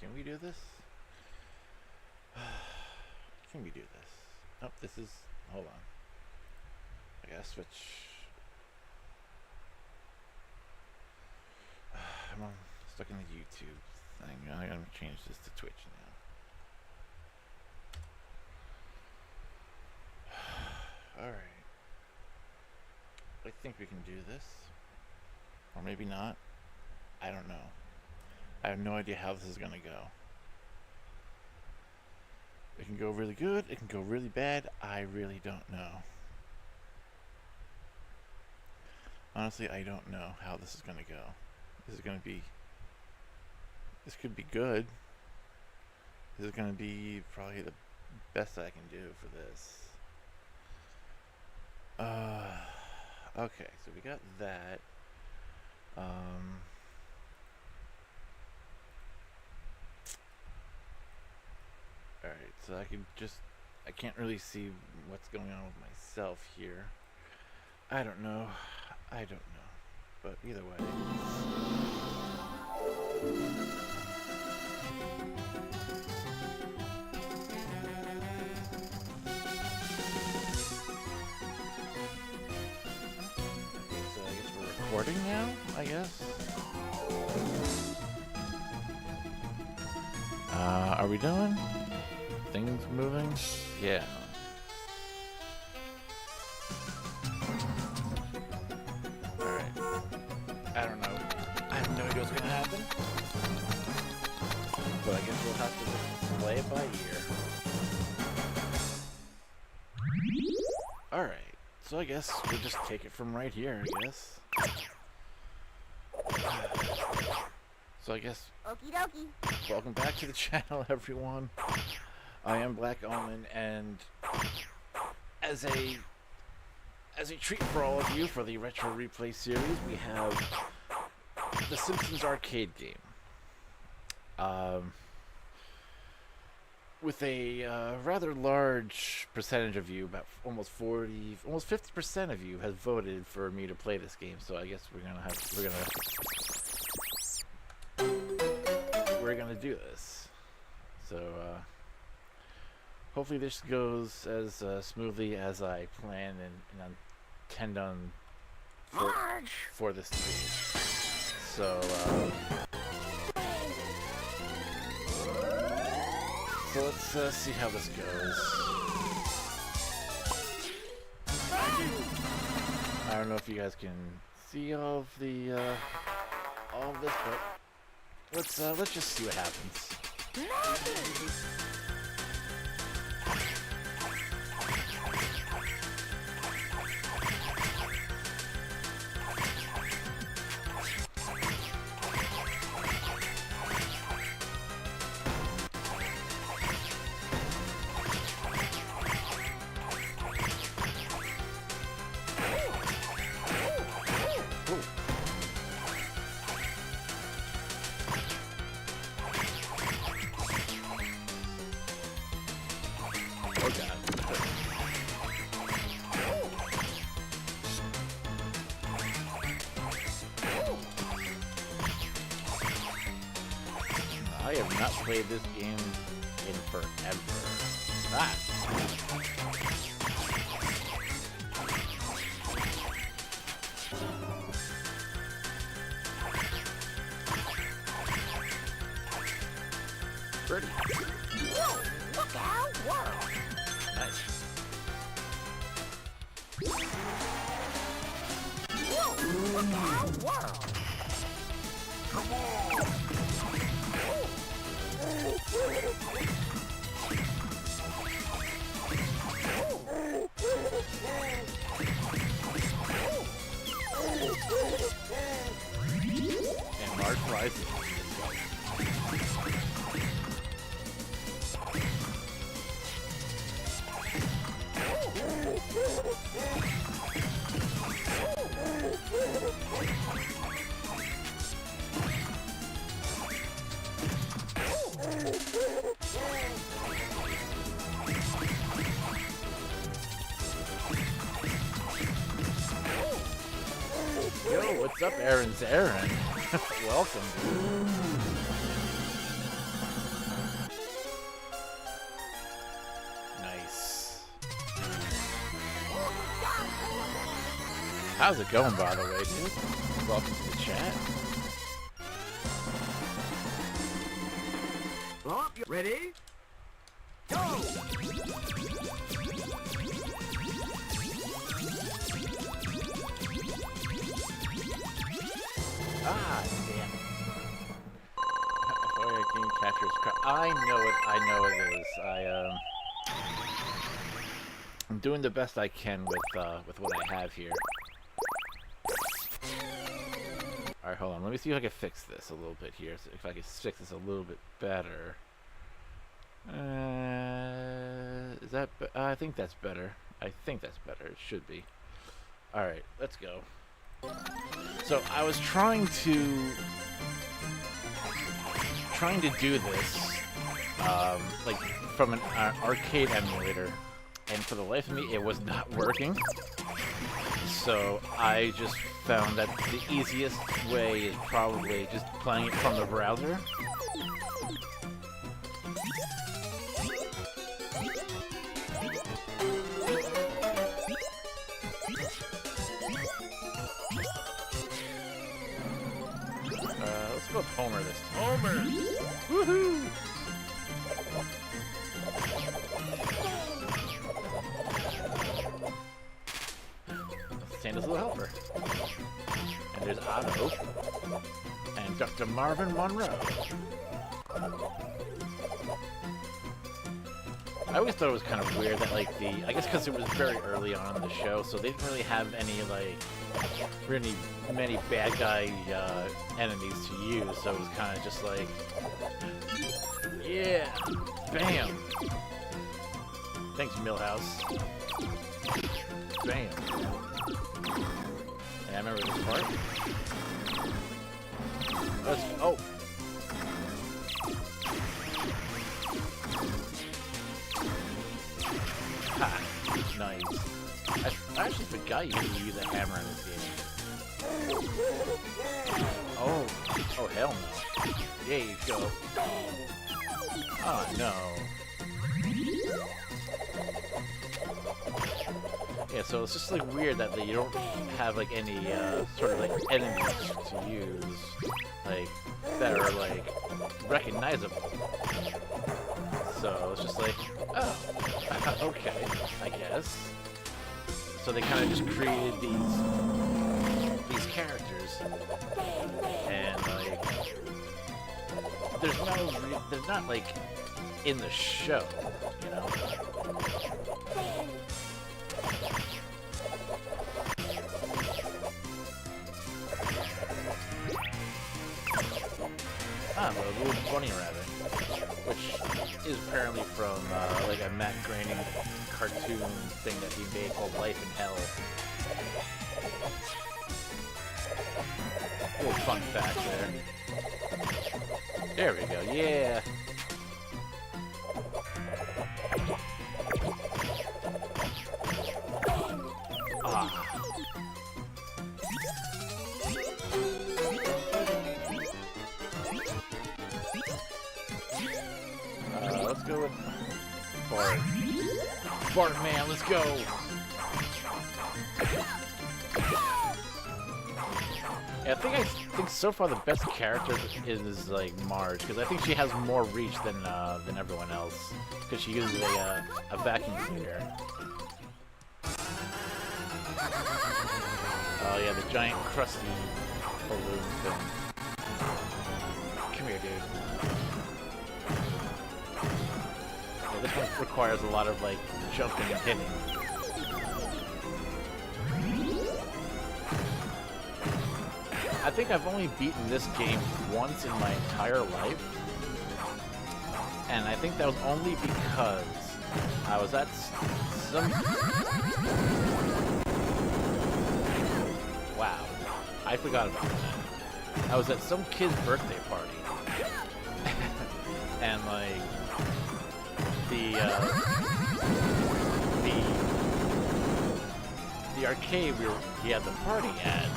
Can we do this? Can we do this? Oh, this is... Hold on. I gotta switch. I'm stuck in the YouTube thing. I'm gonna change this to Twitch now. Alright. I think we can do this. Or maybe not. I don't know. I have no idea how this is gonna go. It can go really good, it can go really bad. I really don't know. Honestly, I don't know how this is gonna go. This is gonna be... This could be good. This is gonna be probably the best I can do for this. Okay, so we got that. Alright, so I can't really see what's going on with myself here. I don't know. But either way. So I guess we're recording now, I guess. Are we doing? Things moving? Yeah. Alright. I don't know. I have no idea what's gonna happen. But I guess we'll have to just play it by ear. Alright. So I guess we'll just take it from right here, I guess. So I guess... Okie dokie. Welcome back to the channel, everyone. I am Black Omen, and as a treat for all of you for the Retro Replay series, we have the Simpsons arcade game. With a rather large percentage of you, about almost 50% of you has voted for me to play this game. So I guess we're gonna do this. So hopefully this goes as smoothly as I plan and intend on for this to be. So let's see how this goes. I don't know if you guys can see all of this, but let's just see what happens. I have not played this game in forever. Ah. Pretty. Whoa, look our world. Nice. Whoa, look our world. Come on. And Mark Rising. Yo, what's up, Aaron's Aaron? Welcome. How's it going, by the way, dude? Welcome to the chat. Oh, you ready? Go! Ah, damn it. Fire game captures I know it. I know it is. I'm doing the best I can with what I have here. All right, hold on. Let me see if I can fix this a little bit here. So if I can fix this a little bit better. Is that? I think that's better. I think that's better. It should be. All right, let's go. So I was trying to do this, like from an arcade emulator, and for the life of me, it was not working. So I just found that the easiest way is probably just playing it from the browser. Let's go with Homer this time. Homer! Woohoo! Santa's little helper. And there's Otto. And Dr. Marvin Monroe. I always thought it was kind of weird that, like, I guess because it was very early on in the show, so they didn't really have any, like, really many bad guy enemies to use, so it was kind of just like, yeah, bam. Thanks, Millhouse. Bam. Yeah, I remember this part. Oh. Ha! Nice. I actually forgot you could use a hammer in this game. Oh. Oh, hell no. There you go. Oh, no. Yeah, so it's just like weird that you don't have like any sort of like enemies to use, like that are like recognizable. So it's just like, oh, okay, I guess. So they kind of just created these characters, and like they're not like in the show, you know. Ah, a little bunny rabbit, which is apparently from like a Matt Groening cartoon thing that he made called Life in Hell. Little fun fact there. There we go, yeah. Ah. Let's go with Bart. Bart, man, let's go. Yeah, I think so far the best character is like Marge, because I think she has more reach than everyone else, because she uses a vacuum cleaner. Oh yeah, the giant crusty balloon thing. Come here, dude. Yeah, this one requires a lot of like jumping and hitting. I think I've only beaten this game once in my entire life, and I think that was only because I was at some... Wow, I forgot about that. I was at some kid's birthday party, and like the arcade he had the party at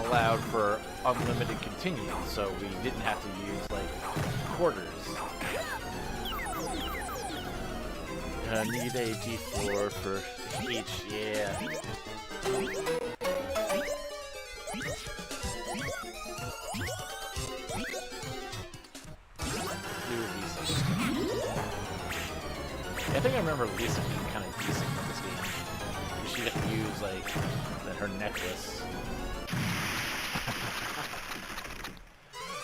allowed for unlimited continues, so we didn't have to use like quarters. Need a D4 for Each, yeah. I think I remember Lisa being kind of decent in this game. She got to use, like, her necklace.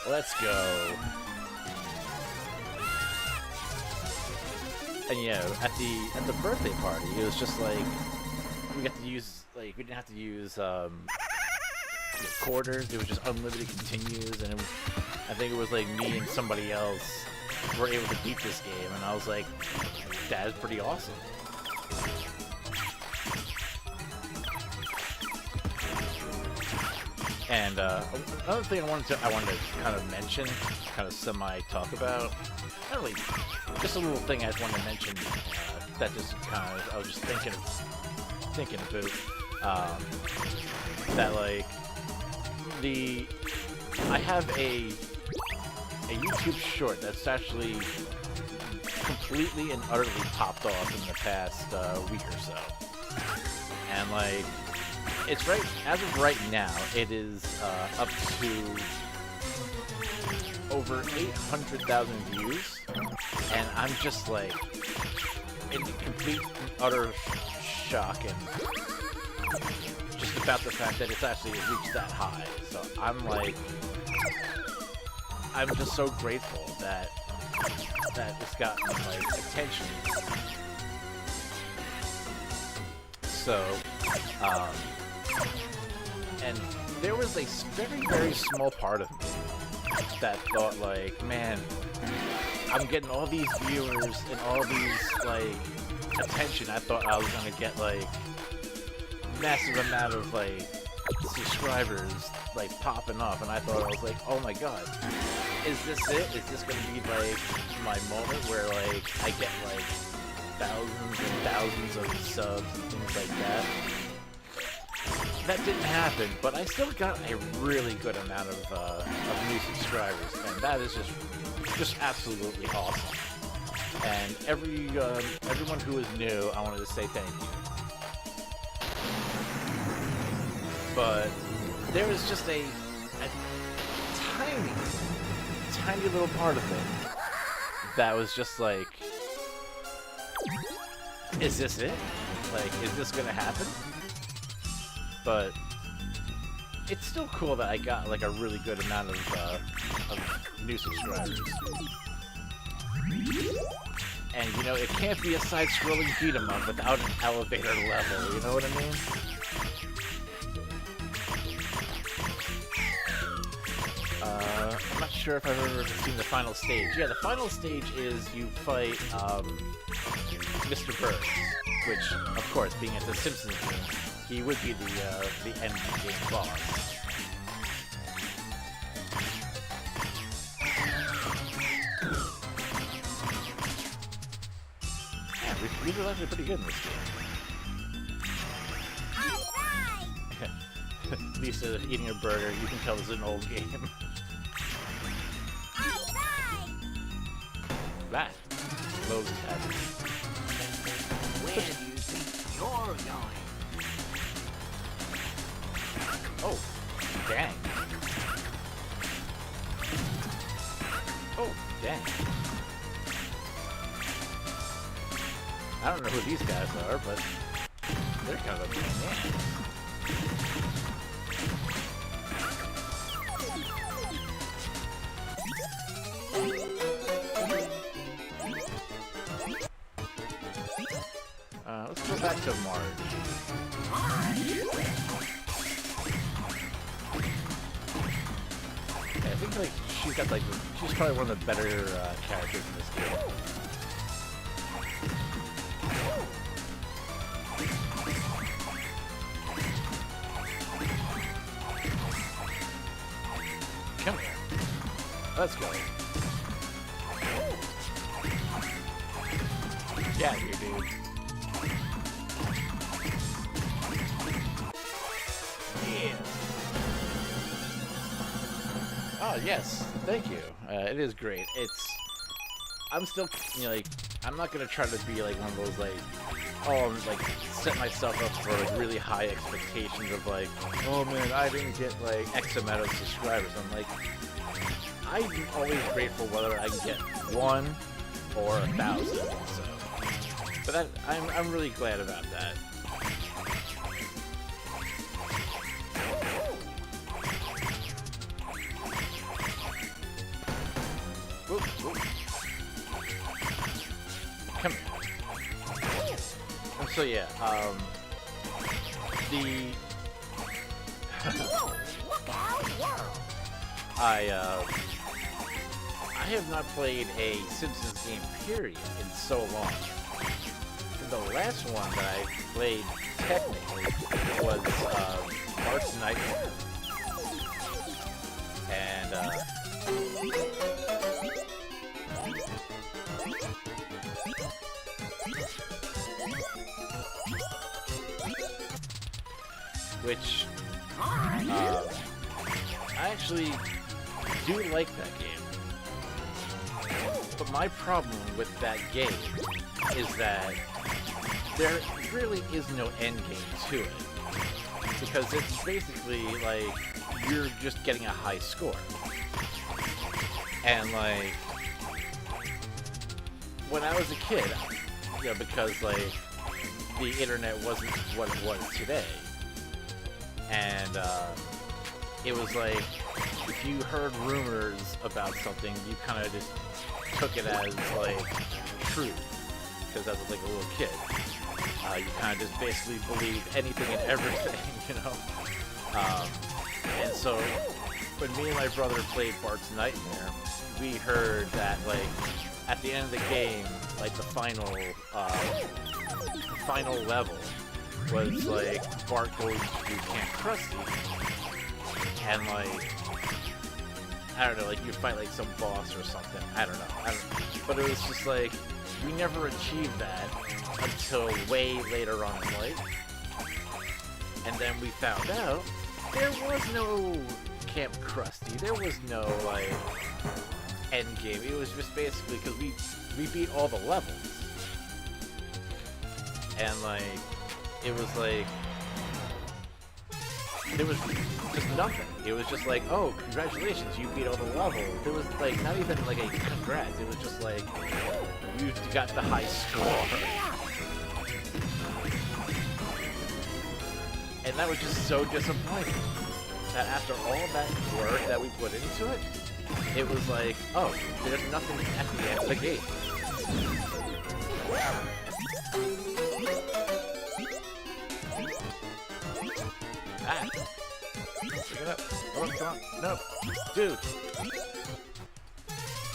Let's go. And yeah, at the birthday party, it was just like we got to use, like, we didn't have to use quarters. It was just unlimited continues, and I think it was like me and somebody else were able to beat this game, and I was like, that is pretty awesome. And another thing I wanted to kind of mention, kind of semi-talk about, not really, just a little thing I just wanted to mention that just kind of, I was just thinking about, that, like, I have a YouTube short that's actually completely and utterly topped off in the past week or so. And, like, it's right, as of right now, it is up to over 800,000 views, and I'm just, like, in complete and utter shock and just about the fact that it's actually reached that high. So I'm like, I'm just so grateful that it's gotten, like, attention. So, and there was a very, very small part of me that thought, like, man, I'm getting all these viewers and all these, like, attention. I thought I was gonna get, like, massive amount of, like, subscribers, like, popping off, and I thought, I was like, oh my god, is this it? Is this gonna be, like, my moment where, like, I get, like, thousands and thousands of subs and things like that? That didn't happen, but I still got a really good amount of new subscribers, and that is just absolutely awesome. And everyone who is new, I wanted to say thank you. But there was just a tiny little part of it that was just like, is this it? Like, is this gonna happen? But it's still cool that I got, like, a really good amount of new subscribers. And, you know, it can't be a side-scrolling beat-em-up without an elevator level, you know what I mean? I'm not sure if I've ever seen the final stage. Yeah, the final stage is you fight Mr. Burns, which, of course, being at the Simpsons game, he would be the end game boss. Yeah, these are actually pretty good in this game. Lisa eating a burger, you can tell this is an old game. That. Loads of that. Where do you think you're going? Oh, dang. Oh, dang. I don't know who these guys are, but they're kind of a pain in the ass. Let's go back to Marge. I think, like, she's got, like, she's probably one of the better characters in this game. Come here. Let's go. Yeah, you dude. Yeah. Oh, yes. Thank you. It is great. I'm still, you know, like, I'm not gonna try to be, like, one of those, like, like set myself up for like really high expectations of like, oh man, I didn't get like X amount of subscribers. I'm like, I'm always grateful whether I can get 1 or 1,000. So, but that I'm really glad about that. Whoop, whoop. Come here. And so yeah, the I have not played a Simpsons game period in so long. The last one that I played technically was Bart's Nightmare, and which I actually do like that game. But my problem with that game is that there really is no end game to it. Because it's basically like you're just getting a high score. And like when I was a kid, you know, because like the internet wasn't what it was today. And it was like if you heard rumors about something, you kind of just took it as like truth, because I was like a little kid. You kind of just basically believed anything and everything, you know. And so when me and my brother played Bart's Nightmare, we heard that like at the end of the game, like the final level was like Bart going to Camp Krusty, and like I don't know, like you fight like some boss or something. I don't know. But it was just like we never achieved that until way later on in life, and then we found out there was no Camp Krusty. There was no like end game. It was just basically because we beat all the levels, and like it was like there was just nothing. It was just like, oh, congratulations, you beat all the levels. There was like not even like a congrats. It was just like you got the high score. And that was just so disappointing. That after all that work that we put into it, it was like, oh, there's nothing at the end of the game. Ah. Pick it up. Oh, come on. No. Dude.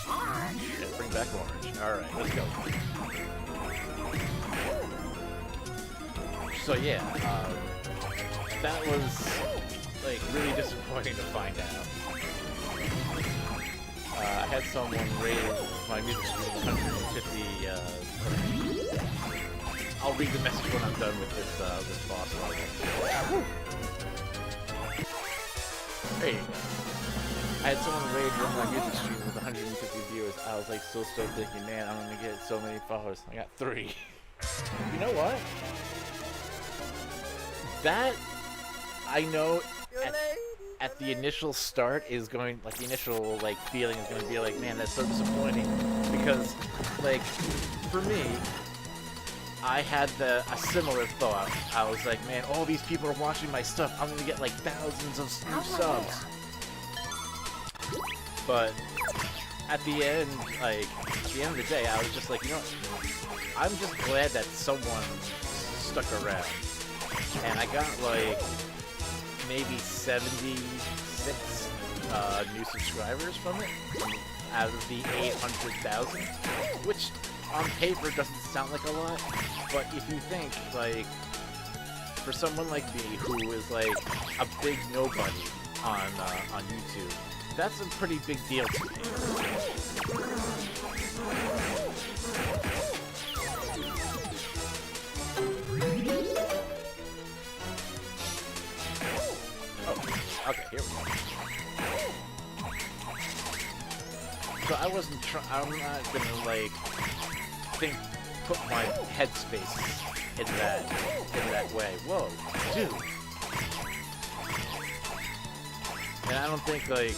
Yeah, bring back orange. Alright, let's go. So yeah, that was like really disappointing to find out. I had someone raise my music stream 150. I'll read the message when I'm done with this boss level. There you go. I had someone raid my music stream with 150 viewers. I was like so stoked, thinking, man, I'm gonna get so many followers. I got 3. You know what? That I know at the initial start is going, like the initial like feeling is gonna be like, man, that's so disappointing, because like for me, I had a similar thought. I was like, man, all these people are watching my stuff. I'm gonna get like thousands of new subs. But at the end, like at the end of the day, I was just like, you know what? I'm just glad that someone stuck around. And I got like maybe 76 new subscribers from it out of the 800,000, which on paper doesn't sound like a lot, but if you think like for someone like me who is like a big nobody on YouTube, that's a pretty big deal to me. Okay, here we go. So I wasn't I'm not gonna like put put my headspace in that way. Whoa, dude. And I don't think like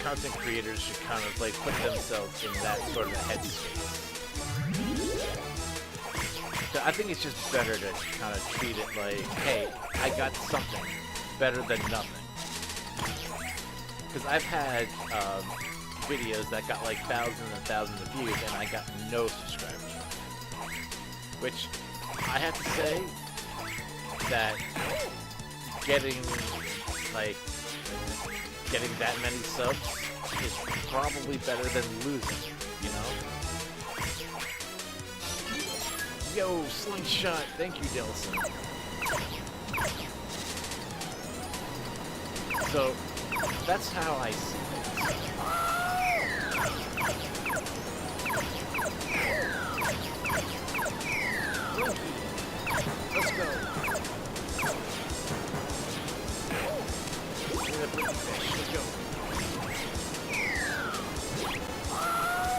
content creators should kind of like put themselves in that sort of headspace. So I think it's just better to kind of treat it like, hey, I got something better than nothing. Because I've had videos that got like thousands and thousands of views, and I got no subscribers. Which I have to say that getting that many subs is probably better than losing, you know? Yo, Slingshot, thank you, Delson. So, that's how I see it. Let's go. Let's go.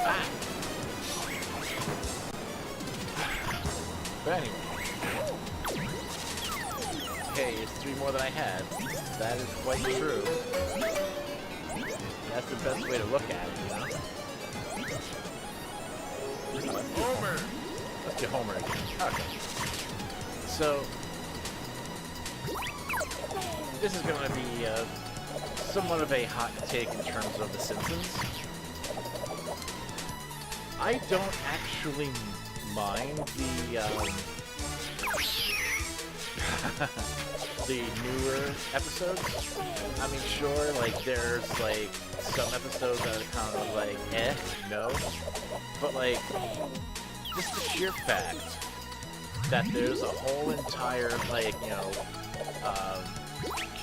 Ah. But anyway. Okay, it's 3 more than I had. That is quite true. That's the best way to look at it, you know? Homer! Let's do Homer again. Okay. So, this is going to be somewhat of a hot take in terms of The Simpsons. I don't actually mind the newer episodes. I mean, sure, like, there's, like, some episodes that are kind of like, no. But, like, just the sheer fact that there's a whole entire, like, you know,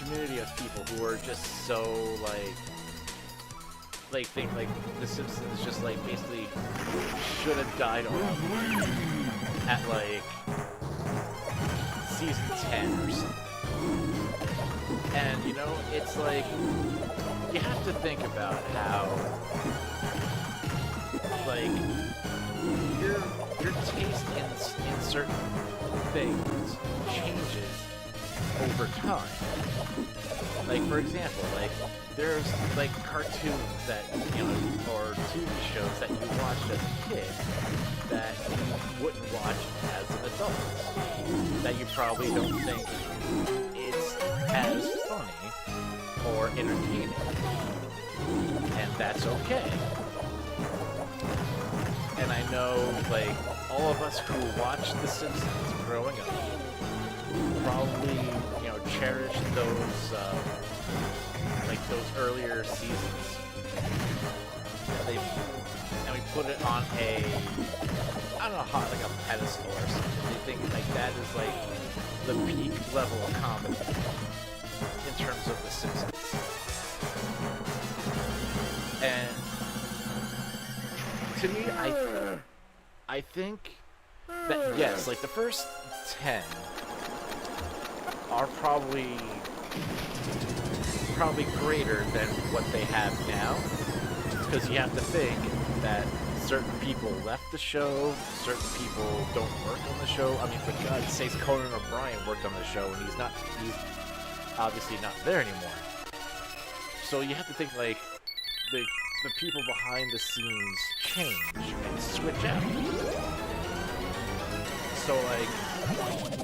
community of people who are just so, like, think, like, The Simpsons just, like, basically should have died off at, like, season 10 or something. And, you know, it's like, you have to think about how, like, your taste in certain things changes over time. Like, for example, like, there's, like, cartoons that, you know, or TV shows that you watched as a kid that you wouldn't watch as an adult. That you probably don't think it's as funny or entertaining. And that's okay. And I know, like, all of us who watched The Simpsons growing up probably, you know, cherished those, like, those earlier seasons. And we put it on a, I don't know, like a pedestal or something. They think, like, that is, like, the peak level of comedy in terms of The Simpsons. And to me, I think that, yes, like, the first 10 are probably greater than what they have now, because you have to think that certain people left the show, certain people don't work on the show. I mean, for God's sakes, Conan O'Brien worked on the show, and he's obviously not there anymore. So you have to think, like, the people behind the scenes change and switch out. So, like,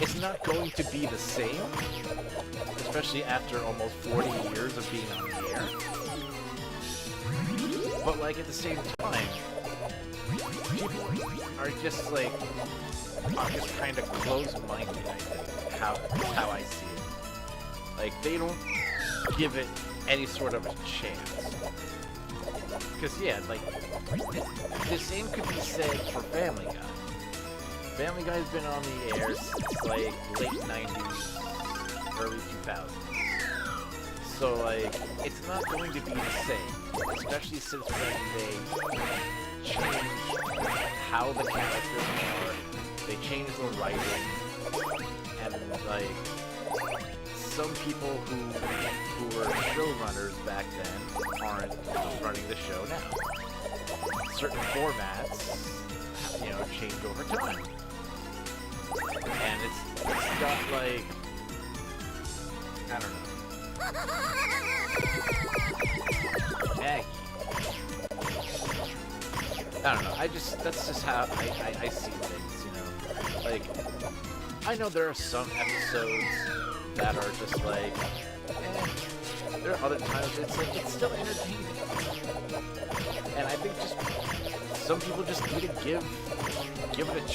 it's not going to be the same, especially after almost 40 years of being on the air. But, like, at the same time, people are just, like, kind of closed-minded, I think, how I see it. Like, they don't give it any sort of a chance. Because, yeah, like, the same could be said for Family Guy. Family Guy's been on the air since, like, late 90s, early 2000s. So, like, it's not going to be the same, especially since when they change how the characters are, they change the writing, and, like, some people who were showrunners back then aren't running the show now. Certain formats, you know, would change over time. And it's got like, I don't know. Maggie. I don't know. That's just how I see things, you know. Like, I know there are some episodes that are just like, there are other times it's like, it's still entertaining. And I think just, some people just need to give it a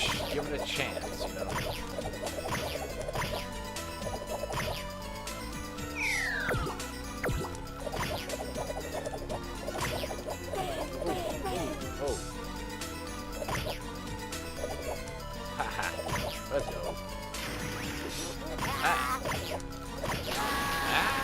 chance, you know. Oh. Haha. Let's go. Ah. Ah.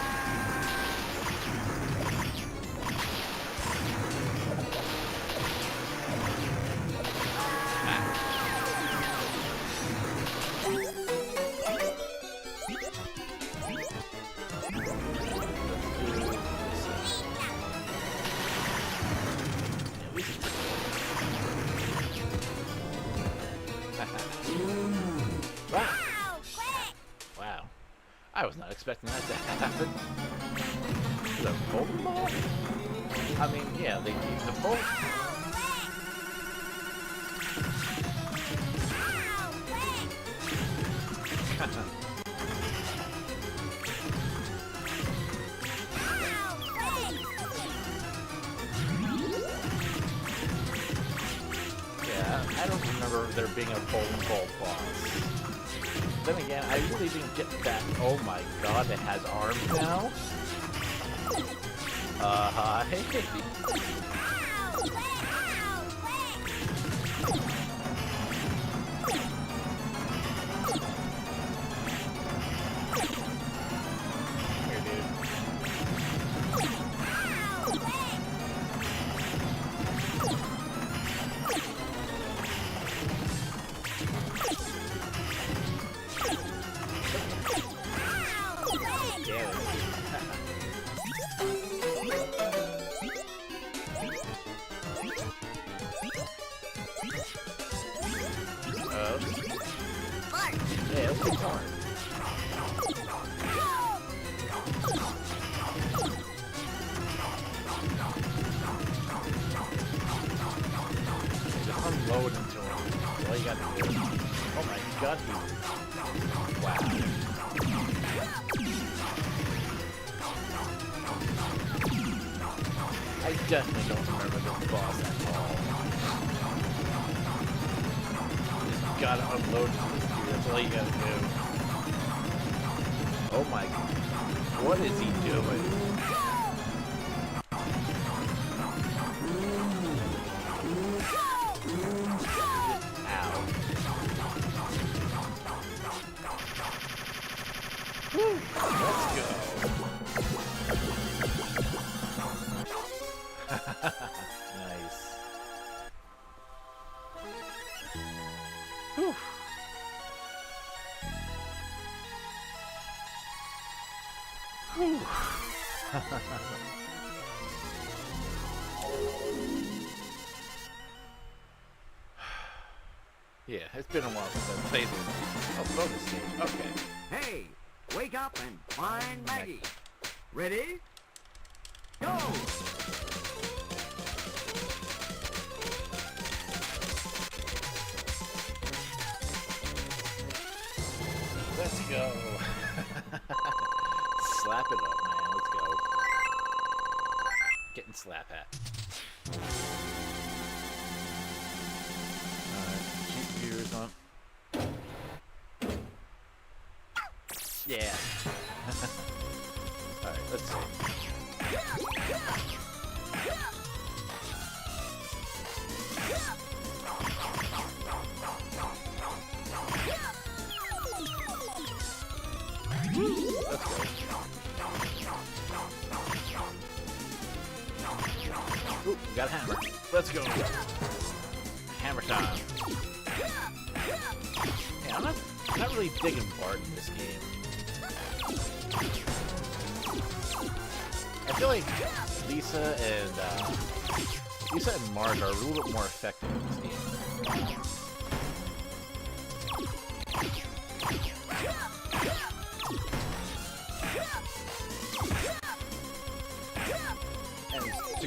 Wow. I was not expecting that to happen. The bowling ball? I mean, yeah, they need the bowl. Yeah, I don't remember there being a bowling ball boss. Then again, I really didn't get that. Oh my god, it has arms now? Hey. Here, dude. Yeah, let's get hard. Just unload into him. That's all you gotta do. Oh my god, wow. I definitely don't remember this boss at all. Just gotta unload into this dude. That's all you gotta do. Oh my god. What is he doing? Ow. Woo. Let's go. Nice. Whew. Whew. Yeah, it's been a while since I've played this. Oh, bonus stage. Okay. Hey, wake up and find Maggie. Ready? Go! Let's go. Slap it up, man. Let's go. Getting slap hat. Alright, keep viewers on. Yeah. Alright, let's see. Let's go. Ooh, we got a hammer. Let's go. Hammer time. Yeah, I'm not really digging Bart in this game. I feel like Lisa and Marge are a little bit more effective in this game.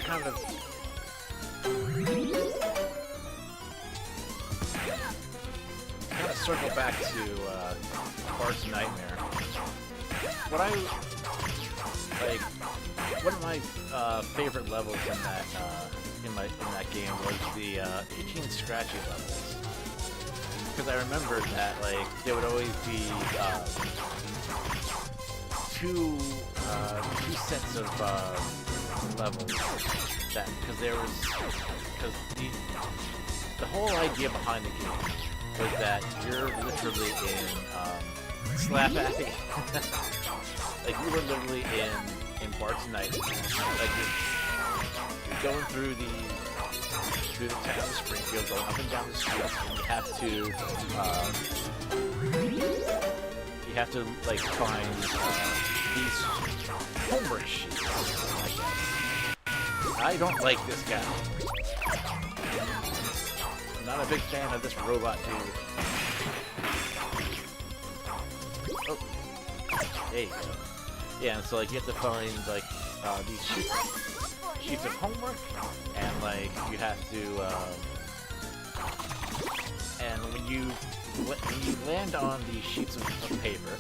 kind of circle back to Bart's Nightmare. What I like, one of my favorite levels in that in that game was the itchy and scratchy levels, because I remember that like there would always be two sets of levels that because the whole idea behind the game was that you're literally in slap happy. Like you were literally in Bart's Nightmare. Like you're going through the town of Springfield, going up and down the streets, and you have to like find these homework sheets, I guess. I don't like this guy. I'm not a big fan of this robot dude. Oh, there you go. Yeah, and so like you have to find like these sheets of homework, and like you have to and when you land on these sheets of paper,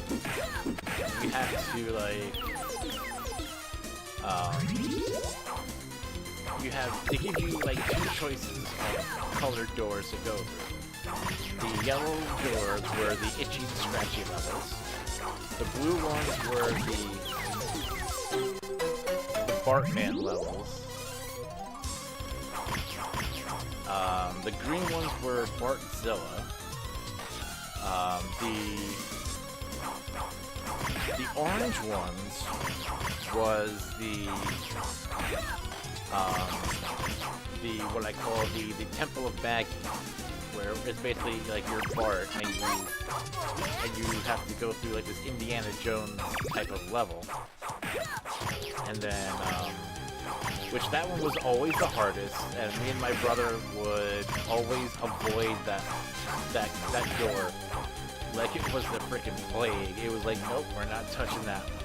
you have to like they give you like two choices of colored doors to go through. The yellow doors were the itchy and scratchy levels. The blue ones were the Bartman levels. The green ones were Bartzilla. The orange ones was the what I call the Temple of Maggie, where it's basically like you're Bart and you have to go through like this Indiana Jones type of level, and then which that one was always the hardest, and me and my brother would always avoid that door like it was the freaking plague. It was like, nope, we're not touching that one.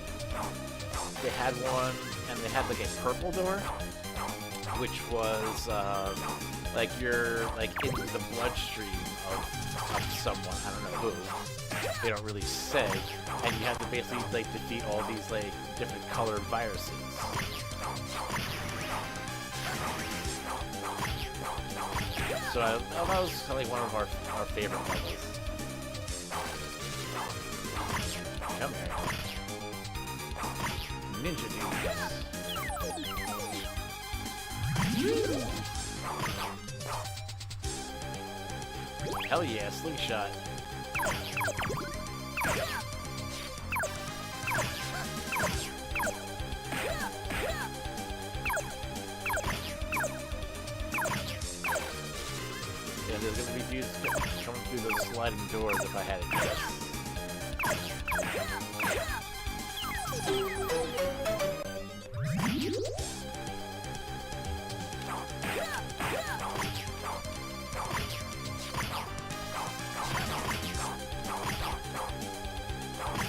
They had one, and they had like a purple door, which was like you're like into the bloodstream of someone, I don't know who, they don't really say, and you have to basically like defeat all these like different colored viruses. So that was kind of like one of our favorite levels. Come here. Ninja dudes. Hell yeah, slingshot. Yeah, there's gonna be dudes coming through those sliding doors if I had it guess.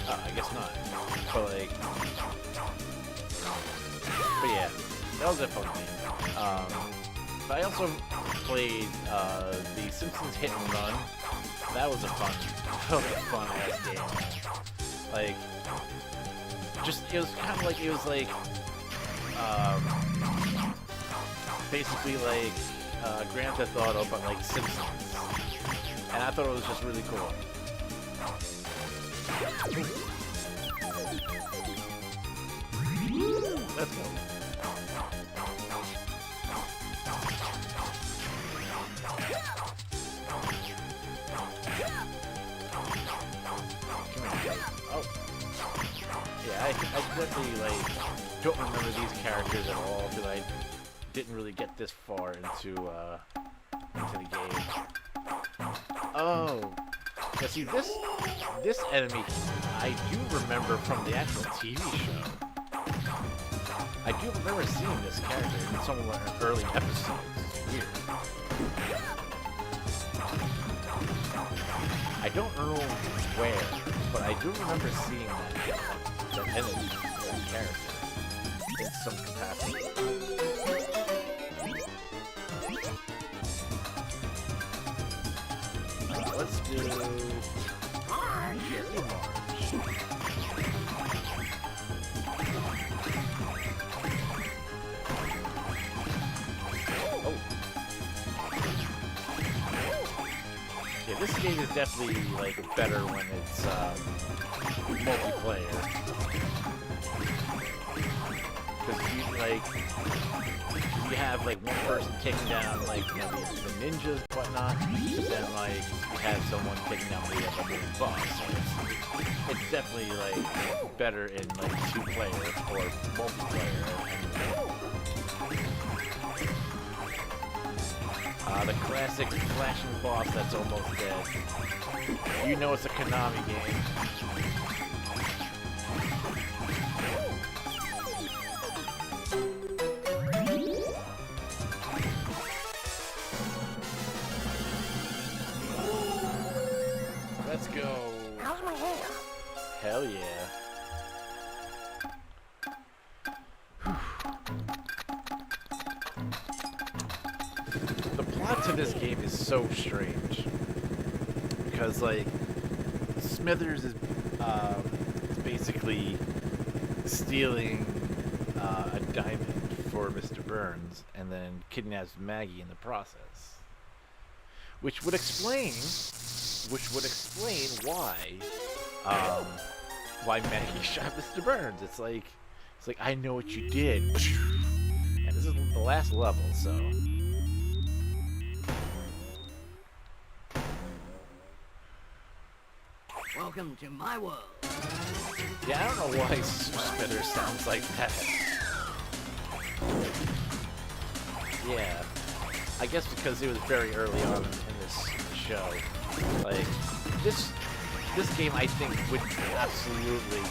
Oh, I guess not. But like, but yeah, that was a fun game. But I also played the Simpsons Hit and Run. That was a fun ass game. Like, it was kind of like, it was like, basically like Grand Theft Auto, but like Simpsons. And I thought it was just really cool. Let's go. Oh. Yeah, I definitely like don't remember these characters at all because I didn't really get this far into the game. Oh. Yeah, see this enemy I do remember from the actual TV show. I do remember seeing this character in some of our early episodes. It's weird. I don't know where, but I do remember seeing that enemy, that character, in some capacity. let's do... Marge. Yeah, do Marge. Oh. Yeah, this game is definitely, like, better when it's, multiplayer. Because you, like... You have like one person taking down like you know, the ninjas and whatnot, but then like you have someone taking down the main boss. So it's definitely like better in like 2-player or multiplayer. The classic flashing boss that's almost dead. You know it's a Konami game. Let's go. How's my hair? Hell yeah. The plot to this game is so strange. Because, like, Smithers is basically stealing a diamond for Mr. Burns and then kidnaps Maggie in the process. Which would explain why Maggie shot Mr. Burns. It's like I know what you did, and this is the last level, so. Welcome to my world. Yeah, I don't know why Smithers sounds like that. Yeah, I guess because it was very early on in this show. Like, this game, I think, would absolutely,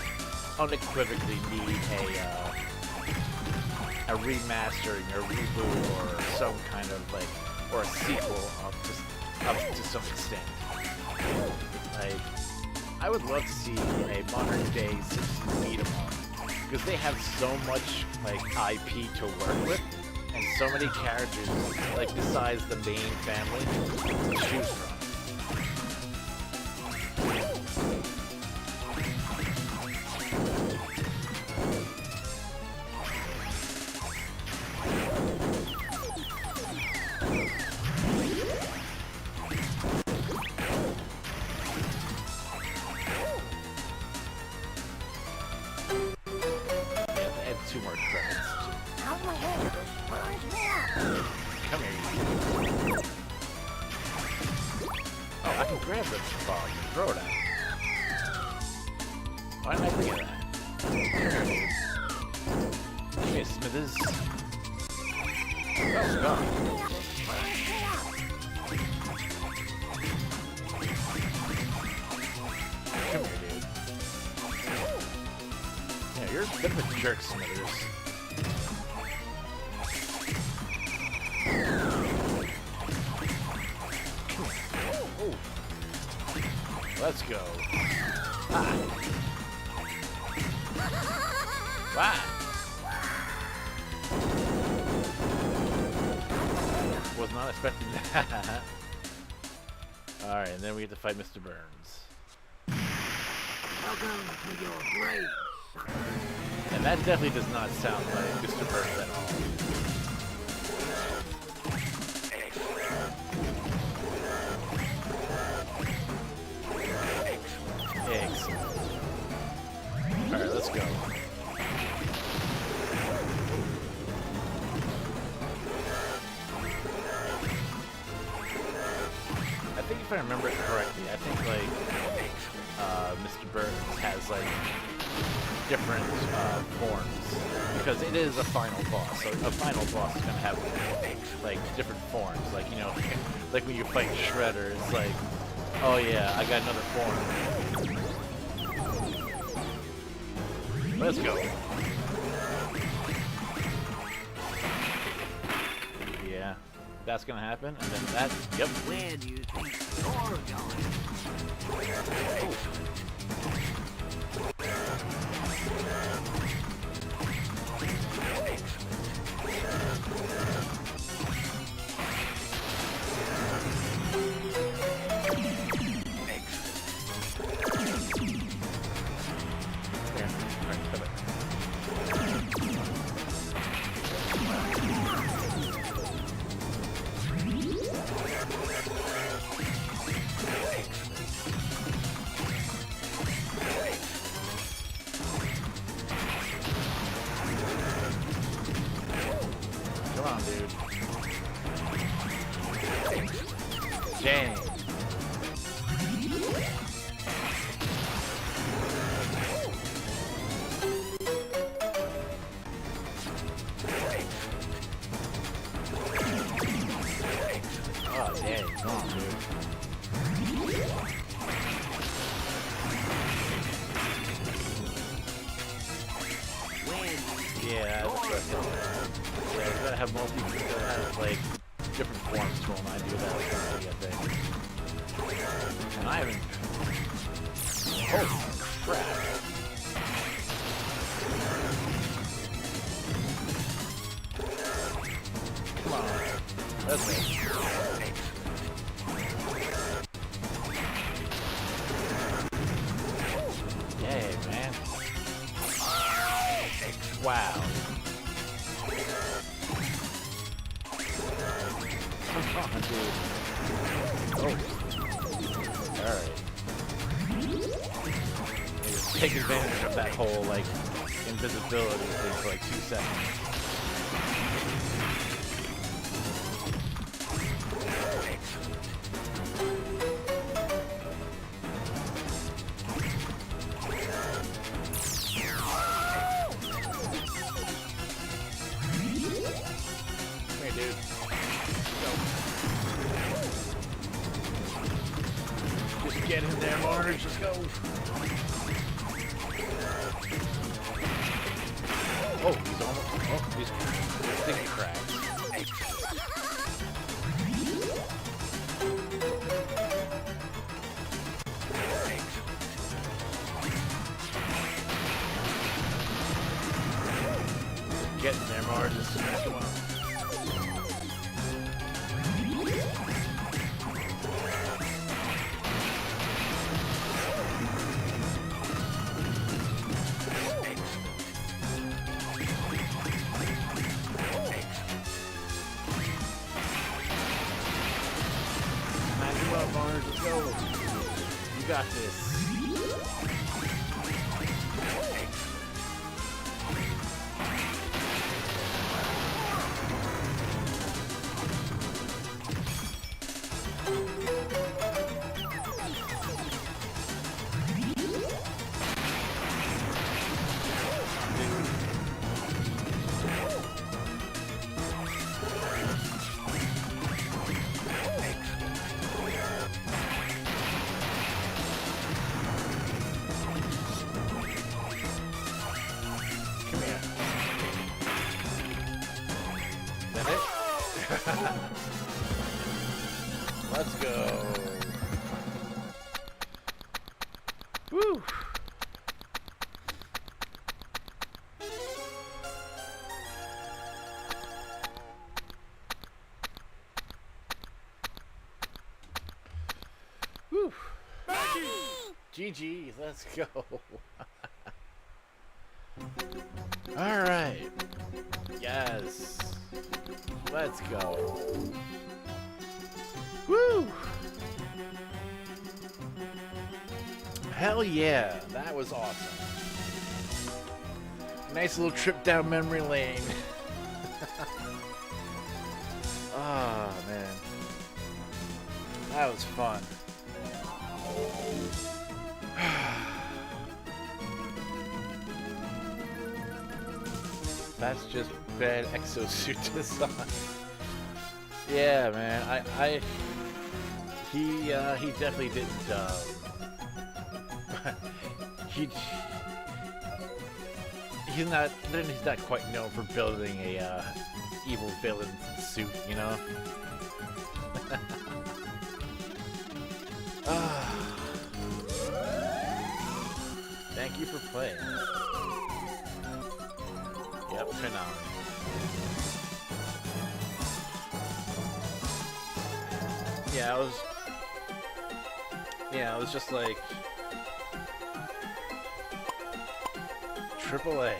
unequivocally need a remastering or reboot or some kind of, like, or a sequel up to some extent. Like, I would love to see a modern-day Simpsons beat 'em up, because they have so much, like, IP to work with, and so many characters, like, besides the main family, to choose from. Two more credits. How's my hair? Burns me up. Come here, you. Oh, I can grab the ball and throw it at. Why didn't I think of that? Come here, Smithers. Oh, God. Come here, dude. Yeah, you're a bit of a jerk, Smithers. Ooh. Let's go. Ah. Wow. Was not expecting that. Alright, and then we get to fight Mr. Burns. Welcome to your grave. And that definitely does not sound like Mr. Burns at all. Excellent. Alright, let's go. I think if I remember it correctly, I think like Mr. Burns has like different forms, because it is a final boss. So a final boss is gonna have like different forms. Like, you know, like when you fight Shredder, it's like, oh yeah, I got another form. Let's go. Yeah, that's gonna happen, and then that. Yep. Where do you think you're going? Dang. Oh, dang. Come on, dude. Yeah, that's what I thought. Yeah, you gotta have multi, you gotta have, like, different forms to them. I do that already, I think. And I haven't... Holy crap. Come on. That's it. Yay, man. Wow. Come on, dude. Oh. Alright. Take advantage of that whole, like, invisibility thing for like 2 seconds. Come here, dude. Go. Just get in there, Marner. Just go. Oh, he's almost. Oh, he's thinking cracks. Get in there, Mars. Just smash him up. Mars, let's go. You got this. Let's go. Woo. Woo. GG, let's go. All right. Yes. Let's go. Woo! Hell yeah, that was awesome. Nice little trip down memory lane. Ah, oh, man. That was fun. That's just bad exosuit design. Yeah, man. He definitely didn't. He's not quite known for building a evil villain suit, you know. Thank you for playing. Yep, Konami. Yeah, I was just like AAA.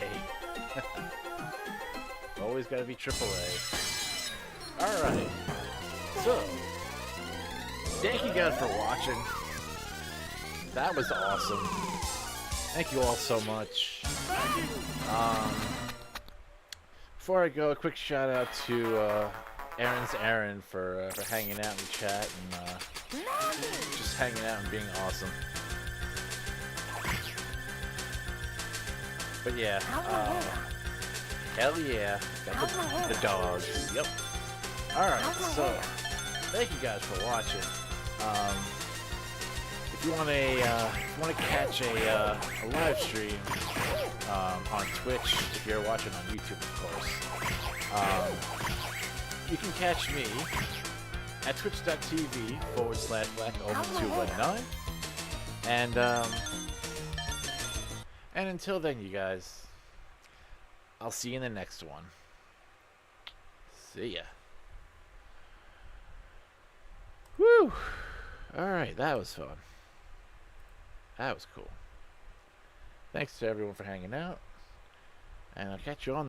Always gotta be AAA. Alright. So, thank you guys for watching. That was awesome. Thank you all so much. Before I go, a quick shout out to Aaron's Aaron for hanging out in the chat and just hanging out and being awesome. But yeah, hell yeah, got the dogs. Yep. All right, so thank you guys for watching. If you want to catch a live stream on Twitch, if you're watching on YouTube, of course, you can catch me at twitch.tv/blackomen219. And until then, you guys, I'll see you in the next one. See ya. Woo! Alright, that was fun. That was cool. Thanks to everyone for hanging out. And I'll catch you on